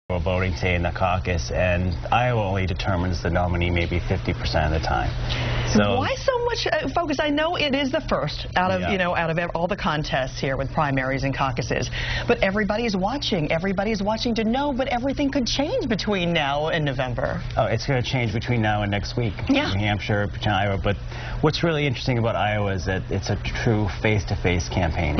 We're voting today in the caucus, and Iowa only determines the nominee maybe 50% of the time. So why so much focus? I know it is the first out of out of all the contests here with primaries and caucuses, but everybody is watching. Everybody is watching to know, but everything could change between now and November. Oh, it's going to change between now and next week. Yeah. New Hampshire, between Iowa. But what's really interesting about Iowa is that it's a true face-to-face campaign.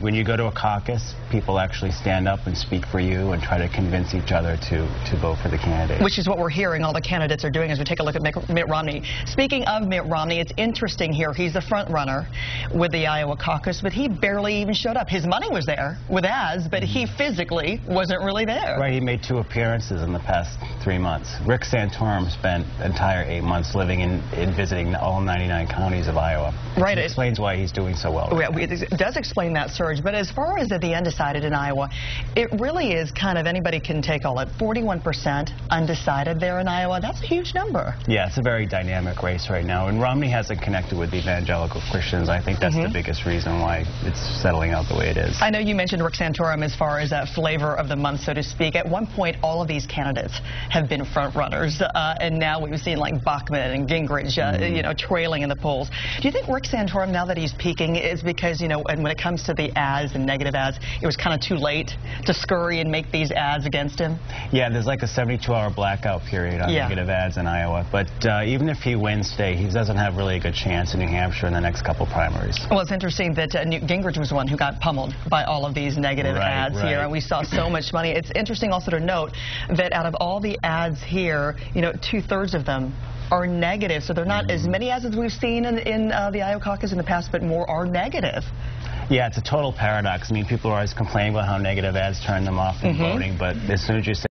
When you go to a caucus, people actually stand up and speak for you and try to convince each other to vote for the candidate. Which is what we're hearing all the candidates are doing as we take a look at Mitt Romney. Speaking of Mitt Romney, it's interesting here. He's the front runner with the Iowa caucus, but he barely even showed up. His money was there with ads, but he physically wasn't really there. Right, he made 2 appearances in the past 3 months. Rick Santorum spent the entire 8 months living and visiting all 99 counties of Iowa. Right. It explains why he's doing so well. It does explain that surge, but as far as the undecided in Iowa, it really is kind of anybody can take all it. 41% undecided there in Iowa. That's a huge number. Yeah, it's a very dynamic race right now, and Romney hasn't connected with the evangelical Christians. I think that's the biggest reason why it's settling out the way it is. I know you mentioned Rick Santorum as far as that flavor of the month, so to speak. At one point, all of these candidates have been front runners, and now we've seen like Bachmann and Gingrich, trailing in the polls. Do you think Rick Santorum, now that he's peaking, is because, and when it comes to the ads and negative ads, it was kind of too late to scurry and make these ads against him? Yeah, there's like a 72-hour blackout period on negative ads in Iowa. But even if he wins today, he doesn't have really a good chance in New Hampshire in the next couple primaries. Well, it's interesting that Newt Gingrich was the one who got pummeled by all of these negative ads here, and we saw so much money. It's interesting also to note that out of all the ads here, 2/3 of them are negative, so they're not as many ads as we've seen in the Iowa caucus in the past, but more are negative. Yeah, it's a total paradox. I mean, people are always complaining about how negative ads turn them off in voting, but as soon as you say